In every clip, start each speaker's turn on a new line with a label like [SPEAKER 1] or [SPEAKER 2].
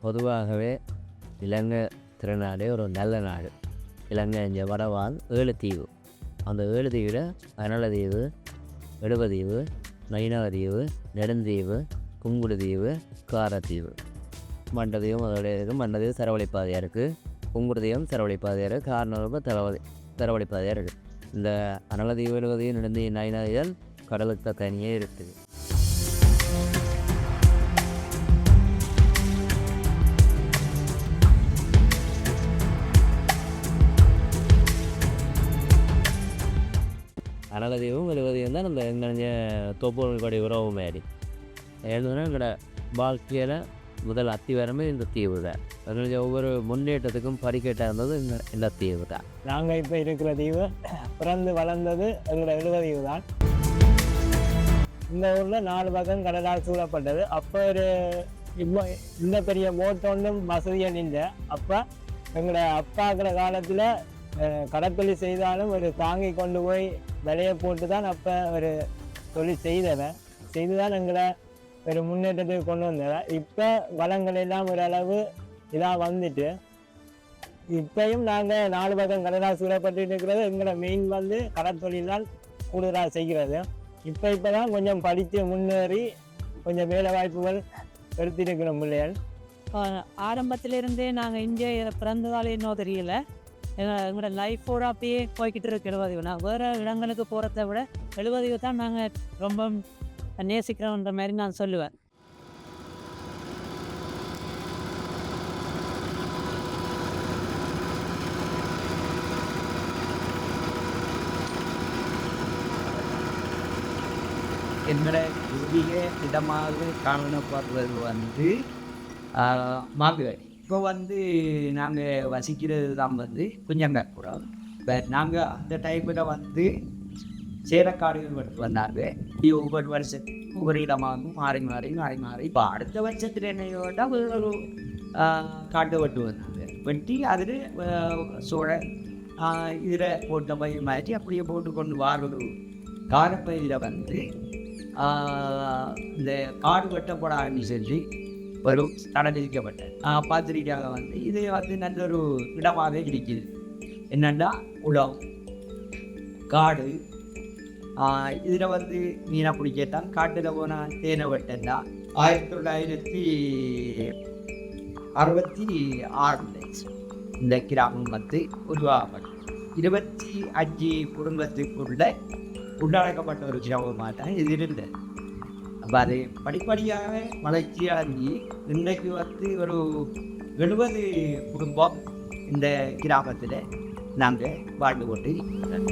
[SPEAKER 1] பொதுவாகவே இலங்கை திருநாடு ஒரு நல்ல நாடு. இலங்கை இங்கே வடவால் 7 தீவு. அந்த 7 தீவில் அனலதீவு, எடுவதீவு, நயினாதீவு, நெடுந்தீவு, புங்குடுதீவு, காரத்தீவு, மண்டதீவும் அதோட இருக்குது. மண்டதீவு சரவழிப்பாதையாக இருக்குது, புங்குடுதீவும் சரவழிப்பாதையாக இருக்குது, காரணம் சரவழிப்பாதையாக இருக்குது. இந்த அனலதீவு, எடுவதீவு, நெடுந்தீவு, நயினாதீவல் கடலுக்கு தனியே இருக்குது. அனலதீவும் எழுவதீவும் தான் நம்ம எங்கே தொப்புடைய உறவு மாரி எழுதுனா எங்களோட வாழ்க்கையில் முதல் அத்திவாரமே இந்த தீவு தான். அதனுடைய ஒவ்வொரு முன்னேற்றத்துக்கும் படிக்கட்டாக இருந்தது இந்த தீவு தான்.
[SPEAKER 2] நாங்கள் இப்போ இருக்கிற தீவு பிறந்து வளர்ந்தது எங்களோட எழுவதீவு தான். இந்த ஊரில் 4 பக்கம் கடலால் சூழப்பட்டது. அப்போ இப்போ இந்த பெரிய போட்டொன்றும் வசதியாக இல்லை. அப்போ எங்களோட அப்பாக்கிற காலத்தில் கடற்தொழில் செய்தாலும் ஒரு தாங்கி கொண்டு போய் விலையை போட்டு தான் அப்போ ஒரு தொழில் செய்து தான் எங்களை ஒரு முன்னேற்றத்துக்கு கொண்டு வந்தவன். இப்போ வளங்கள் எல்லாம் ஓரளவு இதாக வந்துட்டு இப்பையும் நாங்கள் 4 பக்கம் கடலால் சூழப்பட்டு இருக்கிறது. எங்களோட மெயின் கடற்தொழில் தான் கூடுதலாக செய்கிறது. இப்போ தான் கொஞ்சம் படித்து முன்னேறி கொஞ்சம் வேலை வாய்ப்புகள் எடுத்திருக்கிற பிள்ளைகள்.
[SPEAKER 3] ஆரம்பத்திலிருந்தே நாங்கள் இங்கே பிறந்ததால் இன்னும் தெரியல. எங்களோட லைஃபோட அப்படியே போய்கிட்டு இருக்கு எழுவதீவு. நான் வேறு இடங்களுக்கு போகிறத விட எழுவதீவு தான் நாங்கள் ரொம்ப நேசிக்கிறோன்ற மாதிரி நான் சொல்லுவேன்.
[SPEAKER 4] என்னோட புதிய இடமாக காணப்படுறது மாங்குடி. இப்போ நாங்கள் வசிக்கிறது தான் குஞ்சங்கற்புரம். இப்போ நாங்கள் அந்த டைமில் சேலக்காடுகள் மட்டும் வந்தாங்க. ஒவ்வொரு வருஷத்துக்கு ஒவ்வொரு இடமாகவும் மாறி இப்போ அடுத்த வருஷத்தில் என்னையோட ஒரு காட்டு வெட்டு வந்தாங்க. வெட்டி அதில் சோழ இதில் போட்ட பயிர் மாதிரி அப்படியே போட்டு கொண்டு வாரது காரப்பயிரில் இந்த காடு வெட்டப்படாதுன்னு சொல்லி ஒரு நடந்திருக்கப்பட்டது பார்த்துருக்காக இது நல்ல ஒரு இடமாக இருக்குது. என்னென்னா உடம் காடு. இதில் மீனை பிடிக்கத்தான் காட்டில் போனால் தேனை வெட்டா 1966 இந்த கிராமம் உருவாக்கப்பட்டது. 25 குடும்பத்துக்குள்ள உள்ளடக்கப்பட்ட ஒரு கிராமமாக தான் இது இருந்தது. அப்போ அது படிப்படியாக வளர்ச்சியாகி இன்றைக்கு ஒரு 70 குடும்பம் இந்த கிராமத்தில் நாங்கள் வாழ்ந்து கொண்டு இருக்கிறோம்.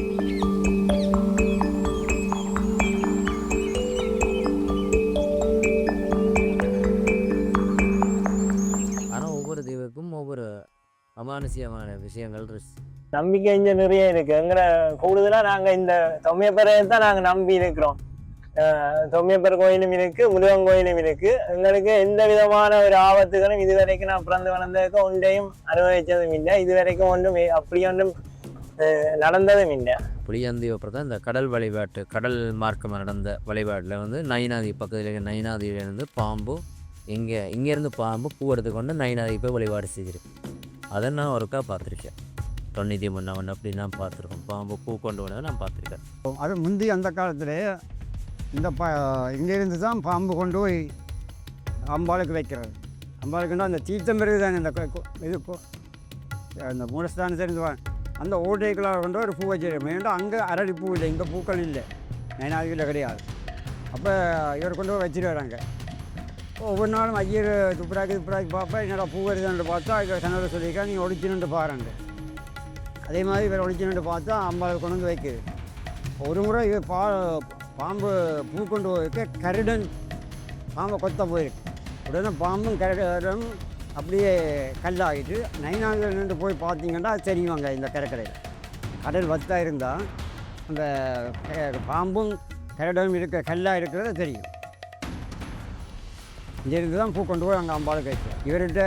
[SPEAKER 1] ஆனால் ஒவ்வொரு தீவுக்கும் ஒவ்வொரு அமானுஷ்யமான விஷயங்கள் இருக்கு.
[SPEAKER 2] நம்பிக்கை இங்கே நிறைய இருக்குது. எங்களை கூடுதலாக நாங்கள் இந்த தொம்மையப்பரை தான் நாங்கள் நம்பி இருக்கிறோம். தொம்மையப்பர் கோயிலும் இருக்குது, முருகன் கோயிலும் இருக்குது. எங்களுக்கு எந்த விதமான ஒரு ஆபத்துகளும் இதுவரைக்கும் நான் பிறந்து வளர்ந்ததுக்கு ஒன்றையும் அனுபவித்ததும் இல்லை. இதுவரைக்கும் ஒன்றும் அப்படி ஒன்றும் நடந்ததும் இல்லை.
[SPEAKER 1] புளியந்தி அப்புறம் தான் இந்த கடல் வழிபாட்டு கடல் மார்க்கமாக நடந்த வழிபாட்டில் நயினாதி பக்கத்தில் நயினாதியிலேருந்து பாம்பு இங்கேருந்து பாம்பு பூ எடுத்துக்கொண்டு நயினாதி போய் வழிபாடு செய்திருக்கு. அதை நான் ஒருக்கா பார்த்துருக்கேன். 93 அப்படி நான் பார்த்துருக்கோம். பாம்பு பூ கொண்டு வந்ததை நான் பார்த்துருக்கேன்.
[SPEAKER 5] அது முந்தி அந்த காலத்தில் இந்த இங்கேருந்து தான் பாம்பு கொண்டு போய் அம்பாளுக்கு வைக்கிறது. அம்பாளுக்குன்னா அந்த தீர்த்தம் பிறகு தானே இந்த இது அந்த மூலஸ்தானம் தெரிந்து அந்த ஓட்டைக்குள்ளாக கொண்டு ஒரு பூ வச்சிருக்கோம். ஏன்னா அங்கே அரளி பூ இல்லை, இங்கே பூக்கள் இல்லை, நயனாதியில் கிடையாது. அப்போ இவர் கொண்டு போய் வச்சுட்டு வராங்க. ஒவ்வொரு நாளும் ஐயர் துப்புராக்கி பார்ப்பேன். என்னடா பூ வருதுன்னு பார்த்தா இங்கே கணவர் சொல்லியிருக்கா நீங்கள் ஒழிச்சுன்னு பாருங்க. அதே மாதிரி இவர் ஒழிச்சுன்னு பார்த்தா அம்பாளுக்கு கொண்டு வந்து வைக்குது. ஒரு முறை இவர் பாம்பு பூ கொண்டு போயிருக்க கருடன் பாம்பை கொத்த போயிருக்கு. உடனே பாம்பும் கருடன் அப்படியே கல்லாகிட்டு நைனாவில் நின்று போய் பார்த்தீங்கன்னா தெரியுவாங்க. இந்த கடற்கரையில் கடல் வத்தாக இருந்தால் அந்த பாம்பும் கரடம் இருக்க கல்லாக இருக்கிறது தெரியும். இங்கிருந்து தான் பூ கொண்டு போய் அங்கே அம்பாளுக்கு வைக்கும். இவர்கிட்ட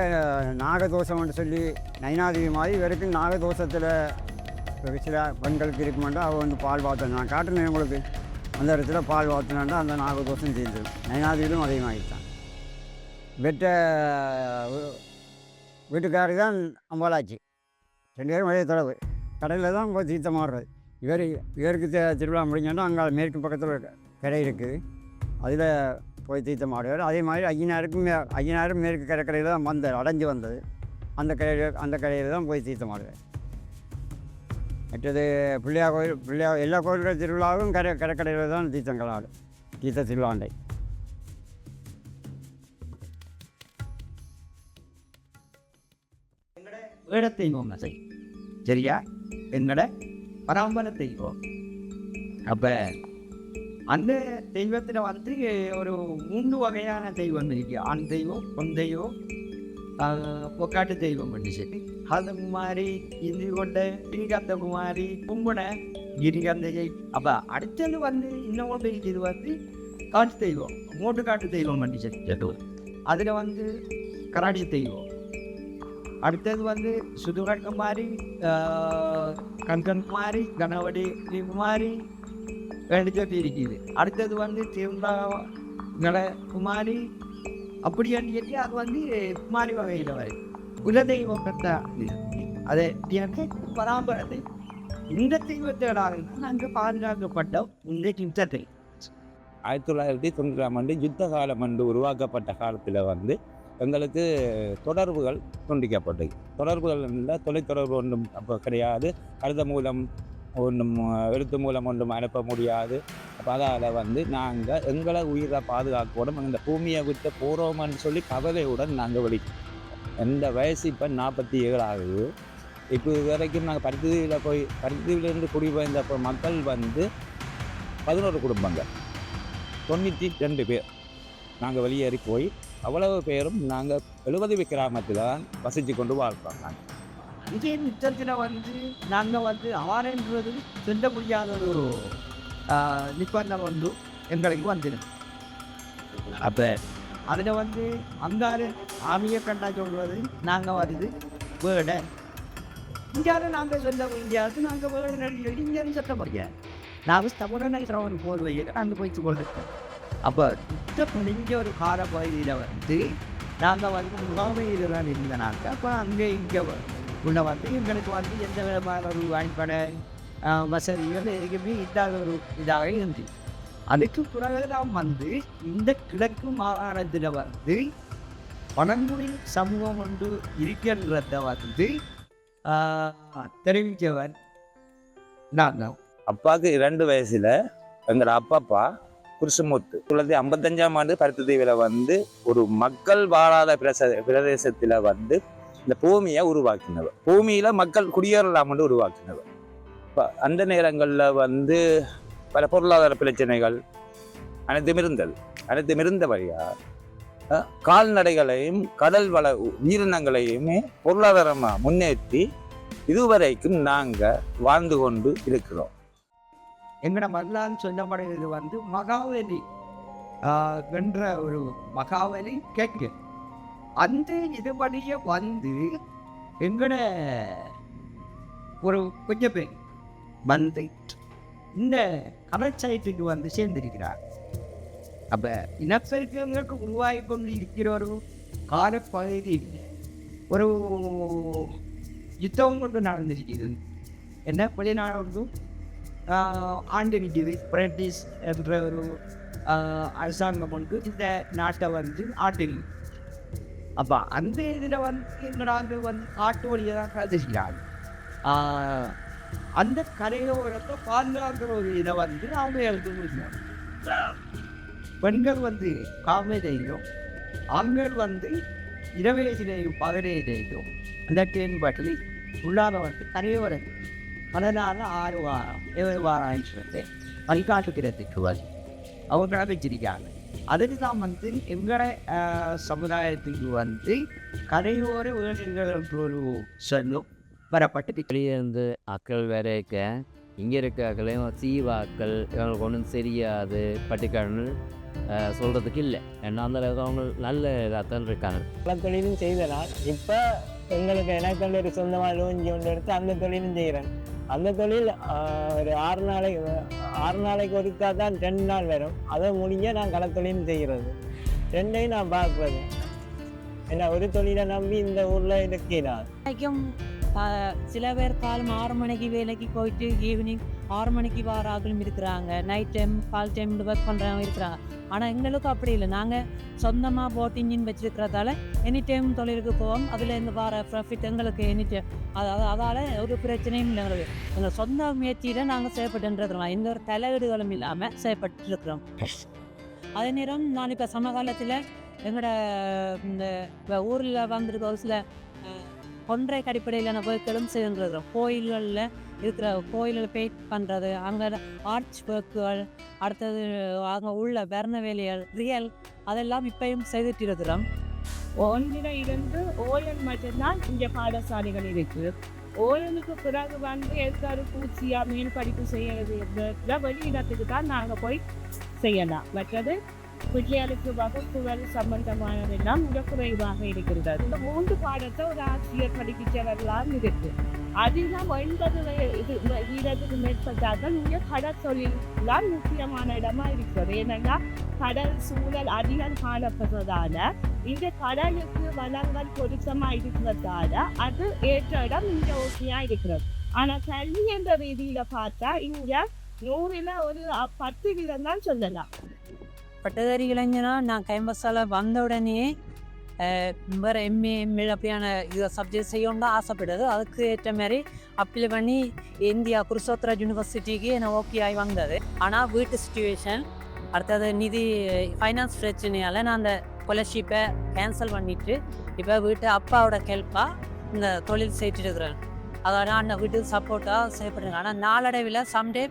[SPEAKER 5] நாகதோஷம்னு சொல்லி நைனாதேவி மாதிரி இவருக்கு நாகதோஷத்தில் சில பெண்களுக்கு இருக்குமாண்டா அவள் வந்து பால் வாத்தணும். நான் காட்டுனேன் உங்களுக்கு, அந்த இடத்துல பால் வாத்தினாண்டா அந்த நாகதோஷம் தீர்ந்துடும். நைனாதேவியும் அதே மாதிரி தான். வெட்ட வீட்டுக்காரி தான் அம்பாளாச்சு. 2 பேரும் ஒரே தொடர்பு. கடையில் தான் இப்போ தீர்த்தம் மாறுறது. இவருக்கு திருவிழா முடிஞ்சோன்னா அங்கே மேற்கு பக்கத்தில் கரை இருக்குது, அதில் போய் தீர்த்தம் ஆடுவார். அதே மாதிரி ஐயனாரும் மேற்கு கடற்கரையில் தான் அடைஞ்சு வந்தது. அந்த கரையில் தான் போய் தீர்த்தம் ஆடுவார். மற்றது பிள்ளையார் கோயில் எல்லா கோயில்கள் திருவிழாவும் கடற்கரையில் தான் தீர்த்தங்கள் ஆடும். தீர்த்த திருவிழாண்டை
[SPEAKER 4] வேட தெய்வம் அதை சரியா, என்னோட பராம்பர தெய்வம். அப்போ அந்த தெய்வத்தில் வந்து ஒரு 3 வகையான தெய்வம் இருக்கு. ஆண் தெய்வம், பொன் தெய்வம், பொக்காட்டு தெய்வம் பண்ணி சொல்லி அது மாதிரி இது கொண்ட கிரிகாந்த குமாரி கும்பனை கிரிகாந்த அப்போ அடுத்தது வந்து இன்னொன்று இது வந்து காட்டு தெய்வம், மூட்டு காட்டு தெய்வம் பண்ணி சொல்லி அதில் வந்து கராடி தெய்வம். அடுத்தது வந்து சுதுகன் குமாரி, கண்கன் குமாரி, கணவடி குமாரி சொல்லி இருக்குது. அடுத்தது வந்து திருவிழா குமாரி அப்படி சொல்லி அது வந்து குமாரி வகையில் வரும். குலதெய்வம் அதை பராம்பர தெய்வம். இந்த தெய்வத்தோட நாங்கள் பாதுகாக்கப்பட்ட இந்த யுத்தத்தை
[SPEAKER 6] 1990ஆம் ஆண்டு யுத்த காலம் என்று உருவாக்கப்பட்ட காலத்தில் வந்து எங்களுக்கு தொடர்புகள் துண்டிக்கப்பட்டது. தொடர்புகள் இல்லை, தொலைத்தொடர்பு ஒன்றும் அப்போ கிடையாது. கடித மூலம் ஒன்றும் எழுத்து மூலம் ஒன்றும் அனுப்ப முடியாது. அப்போ அதால் வந்து நாங்கள் எங்களை உயிரை பாதுகாக்கணும், இந்த பூமியை விட்டு போகிறோம்னு சொல்லி கவலையுடன் நாங்கள் வெளிச்சோம். எந்த வயசு இப்போ 47 ஆகுது. இப்போ இது வரைக்கும் நாங்கள் பருத்தியிலேருந்து குடிபெயர்ந்த மக்கள் வந்து 11 குடும்பங்கள், 92 பேர் நாங்கள் வெளியேறி போய் அவ்வளவு பேரும் நாங்கள் 70 கிராமத்தில் தான் வசித்து கொண்டு வாழ்கிறோம். நாங்கள்
[SPEAKER 4] இதே யுத்தத்தில் வந்து நாங்கள் வந்து ஆறுன்றது சொல்ல முடியாத ஒரு நிர்பந்தம் வந்து எங்களுக்கு வந்துடும். அப்போ அதில் வந்து அங்காறு ஆமியை கண்டா சொல்வது நாங்கள் வருது வேட இந்தியாவில் நாங்கள் சொல்ல முடியாது. நாங்கள் வேடு இந்தியாவில் சொல்ல முடியாது. நாங்கள் தமிழனை போர்வையில் நாங்கள் போய்த்து கொண்டிருக்கோம். அப்போ யுத்தம் முடிஞ்ச ஒரு கால பகுதியில் வந்து நாங்கள் வந்து முகாமையில் தான் இருந்தனாங்க. அப்போ அங்கே இங்கே உள்ள வந்து எங்களுக்கு வந்து எந்த விதமான ஒரு வாய்ப்பட வசதிகள் எதுவுமே இல்லாத ஒரு இதாக இருந்துச்சு. அதுக்கு பிறகு நாம் வந்து இந்த கிழக்கு மாகாணத்தில் வந்து பழங்குடி சமூகம் ஒன்று இருக்கின்றத வந்து தெரிவித்தவர் நான் தான்.
[SPEAKER 6] அப்பாவுக்கு 2 வயசில் எங்களோட அப்பா குருசுமுத்து 1955ஆம் ஆண்டு பருத்தித்தீவில் வந்து ஒரு மக்கள் வாழாத பிரதேசத்தில் வந்து இந்த பூமியை உருவாக்கினவர். பூமியில் மக்கள் குடியேறலாம்னு உருவாக்கினவர். இப்போ அந்த நேரங்களில் வந்து பல பொருளாதார பிரச்சனைகள் அனைத்தும் இருந்தபடியாக கால்நடைகளையும் கடல் வள உயிரினங்களையுமே பொருளாதாரமாக முன்னேற்றி இதுவரைக்கும் நாங்கள் வாழ்ந்து கொண்டு இருக்கிறோம்.
[SPEAKER 4] எங்களோட வரலாறு சொல்லப்படுகிறது வந்து மகாவலி என்ற ஒரு மகாவலி கேட்கு அந்த இதுபடியே வந்து எங்களோட ஒரு கொஞ்சம் பேர் வந்து இந்த கடற்சயத்துக்கு வந்து சேர்ந்திருக்கிறார். அப்போ இனப்பெருக்கங்களுக்கு உருவாகி கொண்டு இருக்கிற ஒரு காலப்பகுதியில் ஒரு யுத்தம் கொண்டு நடந்திருக்கிறது. என்ன வெளிநாடு ஆண்டு நிற்கிது. பிரிட்டிஷ் என்ற ஒரு அரசாங்கம் வந்து இந்த நாட்டை வந்து ஆண்டு. அப்போ அந்த இதில் வந்து எங்களாக வந்து காட்டு வழியை தான் கதைக்கிறாங்க. அந்த கரையோரத்தை பாதுகாக்கிற ஒரு இதை வந்து அவங்க எழுத முடியும். பெண்கள் வந்து காமையிலையும் ஆண்கள் வந்து இரவேசிலையும் பகலையிலையும் அந்த ட்ரெயின் பட்டி உள்ளாத வந்து கரையோரம் 16 வாரம் 7 வாரம் சொல்லிட்டு வழிகாட்டுக்கிறதுக்கு வழி அவங்க வச்சிருக்காங்க. அதுக்கு தான் வந்து எங்களோட சமுதாயத்துக்கு வந்து கரையோர வேலைகள் ஒரு சொல்லும் வரப்பட்டு
[SPEAKER 1] வெளியிருந்து அக்கள் வரைக்க இங்கே இருக்கிறாக்களையும் சீவாக்கள் இவங்களுக்கு ஒன்றும் தெரியாது பட்டிக்காடுன்னு சொல்கிறதுக்கு இல்லை. ஏன்னா அந்த அளவுக்கு அவங்க நல்ல இதாக தான் இருக்காங்க.
[SPEAKER 2] பல தொழிலும் செய்தனால் இப்போ எங்களுக்கு எனக்கு ஒரு சொந்தமாக லோஞ்சி ஒன்று எடுத்து அந்த தொழிலும் செய்கிறேன். அந்த தொழில் ஒரு 6 நாளைக்கு ஒருக்கா தான் 2 நாள் வரும். அதை முடிஞ்ச நான் கடத்தொழிலும் செய்கிறது. 2ஐயும் நான் பார்க்குறது. ஏன்னா ஒரு தொழிலை நம்பி இந்த ஊரில் இருக்கிறார்.
[SPEAKER 3] சில பேர் காலம் 6 மணிக்கு வேலைக்கு போயிட்டு ஈவினிங் 6 மணிக்கு வாராக்களும் இருக்கிறாங்க. Night time call time work பண்ணுறவங்க இருக்கிறாங்க. ஆனால் எங்களுக்கு அப்படி இல்லை. நாங்கள் சொந்தமாக போட் இன்ஜின் வச்சுருக்கிறதால எனி டைம் தொழிலுக்கு போவோம். அதில் இந்த வார ப்ராஃபிட் எங்களுக்கு எனி டைம் அதால் ஒரு பிரச்சனையும் இல்லை. எங்களுக்கு எங்கள் சொந்த முயற்சியில் நாங்கள் செயல்பட்டுருக்கிறோம். எந்த ஒரு தலையீடுகளும் இல்லாமல் செயல்பட்டுருக்கிறோம். அதே நேரம் நான் இப்போ சமகாலத்தில் எங்களோட இந்த ஊரில் வந்துருக்க ஒரு சில கொன்றைக்கு அடிப்படையிலான ஒர்க்குகளும் செய்துருக்கிறோம். கோயில்களில் இருக்கிற கோயில்கள் பெயிண்ட் பண்ணுறது, அங்கே ஆர்ச் ஒர்க்குகள், அடுத்தது அங்கே உள்ள வர்ண வேலைகள் ரியல் அதெல்லாம் இப்பயும் செய்துட்டு இருக்கிறோம்.
[SPEAKER 7] 1 ஓயல் மட்டும்தான் இங்கே பாடசாலைகள் இருக்குது. ஓயலுக்கு பிறகு ஏற்காடு பூச்சியாக மேல் படிப்பு செய்யறது வெளியிடத்துக்கு தான் நாங்கள் போய் செய்யலாம். மற்றது பிள்ளைகளுக்கு வகுப்புகள் சம்பந்தமானதெல்லாம் மிக குறைவாக இருக்கிறது. இந்த 3 பாடத்தை ஒரு ஆசிரியர் படிப்பிச்சவர்களாக இருக்கு. அதெல்லாம் 80 வீதத்துக்கு மேற்பட்டார்கள் இங்கே கடற்தொழில் முக்கியமான இடமா இருக்கிறது. ஏனென்னா கடல் சூழல் அதிகம் காணப்படுறதால இந்த கடலுக்கு வளங்கள் பொருத்தமாக இருக்கிறதால அது ஏற்ற இடம் இங்கே ஓகேயா இருக்கிறது. ஆனால் கல்வி என்ற ரீதியில பார்த்தா இங்கே 100ல் ஒரு 10 வீதம் தான் சொல்லலாம்.
[SPEAKER 3] பட்டதாரி இளைஞனா நான் கேம்பஸால் வந்த உடனே வேறு எம்ஏ அப்படியான இது சப்ஜெக்ட் செய்யணும்னு தான் ஆசைப்படுது. அதுக்கு ஏற்ற மாதிரி அப்ளை பண்ணி இந்தியா குருசோத்ரா யூனிவர்சிட்டிக்கு நான் ஓகே ஆகி வந்தது. ஆனால் வீட்டு சிச்சுவேஷன் அடுத்தது நிதி ஃபைனான்ஸ் பிரச்சனையால் நான் அந்த ஸ்காலர்ஷிப்பை கேன்சல் பண்ணிவிட்டு இப்போ வீட்டு அப்பாவோட ஹெல்ப்பாக இந்த தொழில் செய்துருக்கிறேன். அதனால் அந்த வீட்டுக்கு சப்போர்ட்டாக செய்யப்படுறேன். ஆனால் நாளடைவில் சம்டே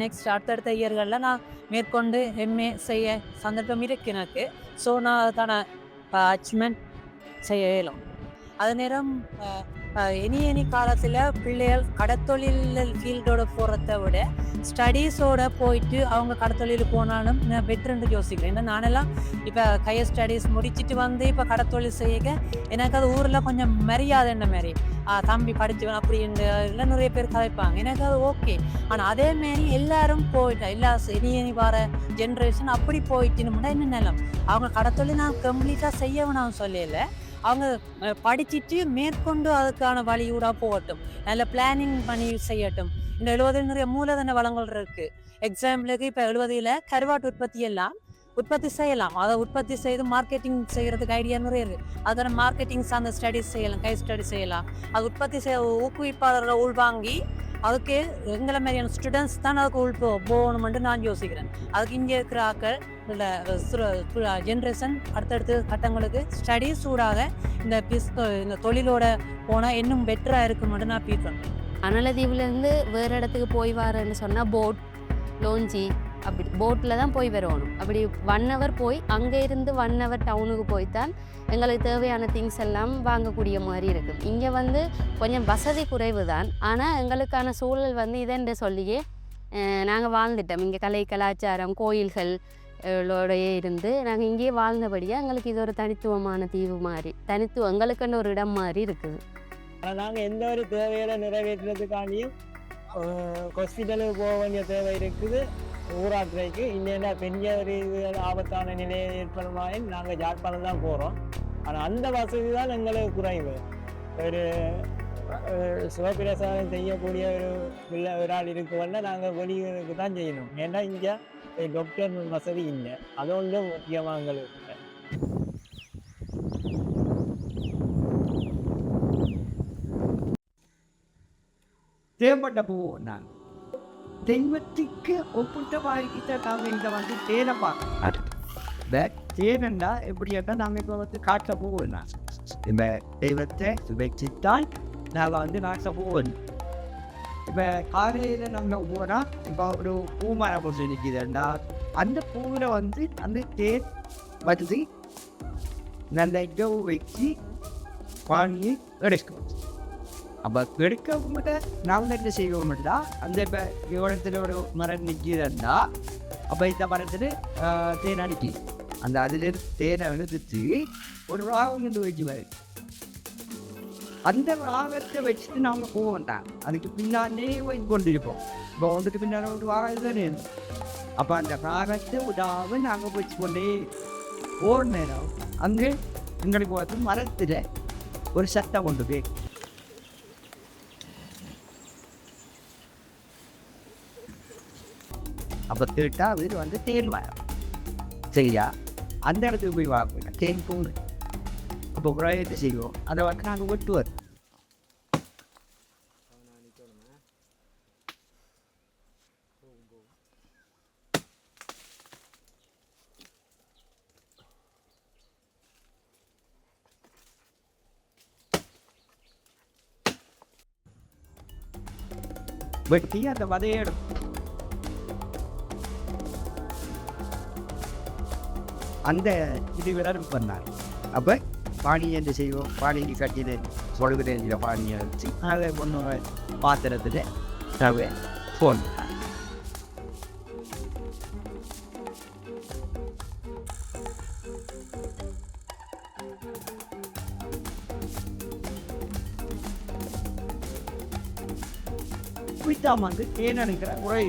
[SPEAKER 3] நெக்ஸ்ட் அடுத்தடுத்த இயர்களில் நான் மேற்கொண்டு எம்ஏ செய்ய சந்தர்ப்பம் இருக்கு எனக்கு. ஸோ நான் அதுக்கான அச்சீவ்மெண்ட் செய்ய இயலும். அது நேரம் இனி காலத்தில் பிள்ளைகள் கடத்தொழில் ஃபீல்டோட போகிறத விட ஸ்டடீஸோடு போயிட்டு அவங்க கடத்தொழில் போனாலும் நான் பெட்டர்ன்னு யோசிக்கிறேன். ஏன்னா நானெல்லாம் இப்போ ஹையர் ஸ்டடீஸ் முடிச்சுட்டு வந்து இப்போ கடத்தொழில் செய்ய எனக்கு அது ஊரில் கொஞ்சம் மரியாதை என்ன மாதிரி தம்பி படிச்சுவேன் அப்படின்னு இல்லை நிறைய பேர் கதைப்பாங்க. எனக்கு அது ஓகே. ஆனால் அதேமாரி எல்லாரும் போயிட்டா எல்லா இனி வர ஜென்ரேஷன் அப்படி போயிட்டுன்னு என்ன நிலம் அவங்க கடத்தொழில் நான் கம்ப்ளீட்டாக செய்யவும் நான் சொல்லலை. அவங்க படிச்சுட்டு மேற்கொண்டு அதுக்கான வழியூடாக போகட்டும், நல்ல பிளானிங் பண்ணி செய்யட்டும். இந்த 70 நிறைய மூலதன வளங்கள் இருக்குது. எக்ஸாம்பிளுக்கு இப்போ 70 கருவாட்டு உற்பத்தி செய்யலாம். அதை உற்பத்தி செய்து மார்க்கெட்டிங் செய்கிறதுக்கு ஐடியா நிறைய இருக்குது. அதோட மார்க்கெட்டிங் சார்ந்த ஸ்டடீஸ் செய்யலாம், கை ஸ்டடி செய்யலாம். அது உற்பத்தி செய்ய ஊக்குவிப்பாளர்களை உள்வாங்கி அதுக்கு எங்களை மாதிரியான ஸ்டூடெண்ட்ஸ் தான் அதுக்கு போகணுமென்று நான் யோசிக்கிறேன். அதுக்கு இங்கே இருக்கிற ஆக்கள் இல்லை ஜென்ரேஷன் அடுத்தடுத்த கட்டங்களுக்கு ஸ்டடீஸ் ஊடாக இந்த தொழிலோட போனால் இன்னும் பெட்டராக இருக்குமென்று நான் ஃபீல் பண்ணுறேன்.
[SPEAKER 8] அனலதீவுலேருந்து வேறு இடத்துக்கு போய் வரேன்னு சொன்னால் போட் லோஞ்சி அப்படி போட்டில் தான் போய் வரணும். அப்படி 1 hour போய் அங்கே இருந்து 1 hour டவுனுக்கு போய்த்தான் எங்களுக்கு தேவையான திங்ஸ் எல்லாம் வாங்கக்கூடிய மாதிரி இருக்கும். இங்கே கொஞ்சம் வசதி குறைவு தான். ஆனால் எங்களுக்கான சூழல் இதென்று சொல்லியே நாங்கள் வாழ்ந்துட்டோம். இங்கே கலை கலாச்சாரம் கோயில்கள் ோடையே இருந்து நாங்கள் இங்கேயே வாழ்ந்தபடியாக எங்களுக்கு இது ஒரு தனித்துவமான தீவு மாதிரி எங்களுக்குன்னு ஒரு இடம் மாதிரி இருக்குது.
[SPEAKER 2] ஆனால் நாங்கள் எந்த ஒரு தேவைகளை நிறைவேற்றுறதுக்காண்டியும் ஹாஸ்பிட்டலுக்கு போக வேண்டிய தேவை இருக்குது. ஊராட்சிக்கு இன்னும் பெரிய ஒரு ஆபத்தான நிலையை ஏற்படுமாயின் நாங்கள் யாழ்ப்பாணம் தான் போகிறோம். ஆனால் அந்த வசதி தான் எங்களுக்கு குறைவு. ஒரு சுகப்பிரசவம் செய்யக்கூடிய ஒரு ஆள் இருக்குன்னா நாங்கள் வெளியூருக்கு தான் செய்யணும். ஏன்னா இங்கே டாக்டர் வசதி இல்லை. அது ஒன்று முக்கியமாக எங்களுக்கு.
[SPEAKER 4] தேவைப்பட்ட போவோம். நான் தெய்வத்துக்கு ஒப்புட்ட வாழ்க்கையை நாங்கள் இங்கே தேனை பார்க்க தேனண்டா எப்படின்னா நாங்கள் இப்போ காட்ட போவோம். நான் இப்போ தெய்வத்தை வச்சுத்தான் நாங்கள் நாட்ட போவோம். இப்போ காலையில் நாங்கள் போனால் இப்போ ஒரு பூ மரம் போட்டு நிற்கிதுண்டா அந்த பூவில் அந்த தேன் வச்சு நல்ல இங்கே வச்சு வாங்கி எடுக்கும். அப்போ கெடுக்க மட்டும் நாங்கள் என்ன செய்வோம்னா அந்த இப்போ இடத்துல ஒரு மரம் நிற்கிறதா அப்போ இந்த மரத்தில் தேன் அடிக்கி அந்த அதிலிருந்து தேனை எடுத்துட்டு ஒரு ராகம் வந்து வைக்குவார். அந்த ராகத்தை வச்சுட்டு நாங்கள் போக வேண்டாம், அதுக்கு பின்னாலே போய் கொண்டிருப்போம். இப்போ வந்துட்டு பின்னால் ஒரு ராகம் தானே. அப்போ அந்த ராகத்தை விடாமல் நாங்கள் வச்சு கொண்டே ஒரு நேரம் அங்கே எங்களுக்கு வந்து மரத்தில் ஒரு சத்தம் கொண்டு போய் அப்போ கேட்டால் அவர் வந்து தேன் மரம் சரியா, அந்த இடத்துக்கு போய் வாங்க தேன் பூண்டு. அப்போ குறையத்தை செய்வோம், அதை வந்து நாங்கள் வெட்டுவார். வெட்டி அந்த வதையை எடுக்கும். அந்த இது விரல் பண்ணார். அப்போ பானி என்று செய்வோம், பானிக்கு கட்டின சொல்கிறேன் பானியை வச்சு அதை ஒன்று பாத்திரத்தில் ரவை ஃபோன் குயித்தாம வந்து ஏன் நினைக்கிற குறை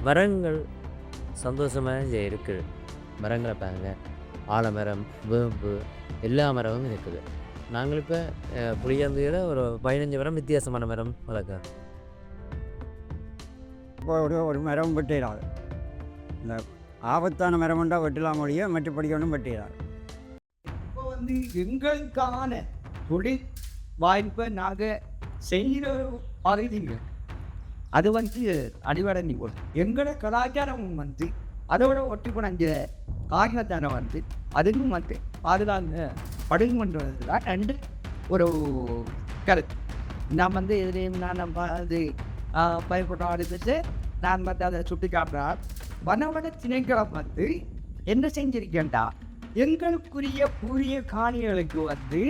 [SPEAKER 1] மரங்கள் சந்தோஷமாக இருக்குது. மரங்களை பாருங்கள், ஆலமரம், வேம்பு, எல்லா மரமும் இருக்குது. நாங்கள் இப்போ புளியந்தியில் ஒரு 15 மரம் வித்தியாசமான மரம் வளர்க்குறோம்.
[SPEAKER 5] இப்போ ஒரு மரம் வெட்டிடாது, இந்த ஆபத்தான மரம் உண்டா வெட்டலாம் முடிய மற்றபடி ஒன்றும் வெட்டிடாது.
[SPEAKER 4] இப்போ வந்து எங்களுக்கான தொழில் வாய்ப்பை நாங்கள் செய்கிற பகுதிங்க அது வந்து அடிவடை போல் எங்களோட கலாச்சாரம் வந்து அதோட ஒட்டி போன காரணத்தான வந்து அதுக்கும் வந்து பாதுகாங்க படுங்கன்றது தான் ரெண்டு ஒரு கருத்து. நான் வந்து எதுலேயும் நான் அது பயப்பட ஆரம்பிச்சு நான் வந்து அதை சுட்டி காட்டுறார். வனவன திணைக்களம் வந்து என்ன செஞ்சிருக்கேன்டா எங்களுக்குரிய புதிய காணிகளுக்கு வந்து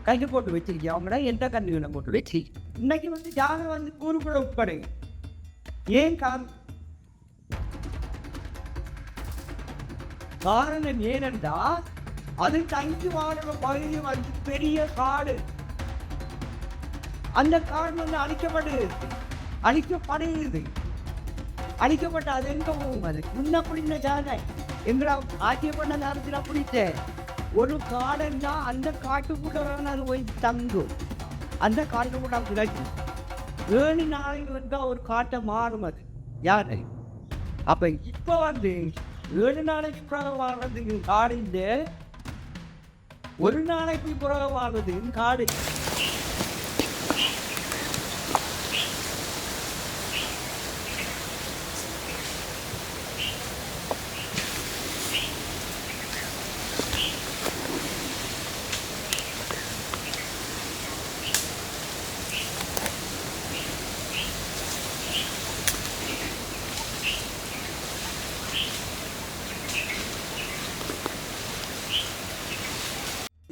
[SPEAKER 4] கைது போட்டு வச்சிருக்கேன். அவங்கள எந்த கண்ணுகளை போட்டு வச்சு இன்னைக்கு வந்து யாரும் வந்து கூறுக்குள்ள உட்படுங்க. ஏன் காரணம் ஏனென்றா அது தங்கி வாழ்ற பகுதி வந்து பெரிய காடு. அந்த காடு வந்து அழிக்கப்படுகிறது. அழிக்கப்பட்ட அது எங்க போகும்? அது முன்ன புடிந்த ஜாதை எங்களை ஆட்சி பண்ண நேரத்தில் பிடிச்ச ஒரு காடுன்னா அந்த காட்டுக்குள்ள அது போய் தங்கும். அந்த காட்டுக்குள்ள கிடைக்கும் 7 நாளைக்கு வந்தா ஒரு காட்டை மாறும். அது யாரு அப்ப இப்ப வந்து 7 நாளைக்கு புறக வாழ்றதுக்கு காடு இந்த ஒரு நாளைக்கு புறக வாழ்றதுக்கு காடு.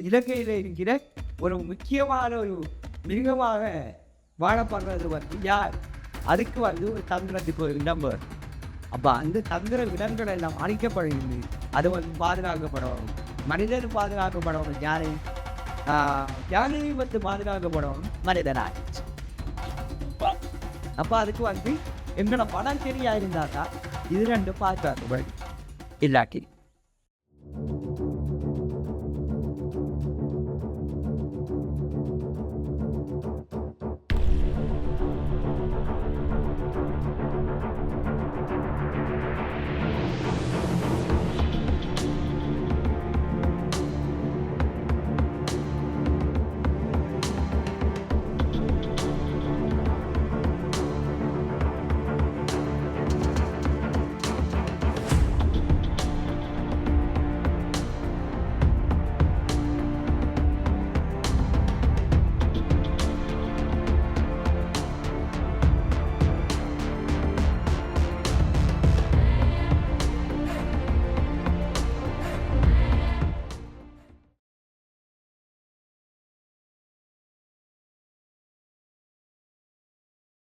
[SPEAKER 4] இலங்கையில் இருக்கிற ஒரு முக்கியமான ஒரு மிருகமாக வாழப்படுறது வந்து யார்? அதுக்கு வந்து ஒரு தந்திரத்துக்கு ஒரு இடம் வரும். அப்போ அந்த தந்திர இடங்கள் எல்லாம் அழிக்கப்படுகிறது. அது வந்து பாதுகாக்கப்படணும். மனிதர் பாதுகாக்கப்படணும். யானையும் வந்து பாதுகாக்கப்படணும் மனிதனாக. அப்போ அதுக்கு வந்து எங்களோட படம் சரியாக இருந்தால் தான் இது ரெண்டும் பாதுகாக்கப்படும். இல்லாட்டி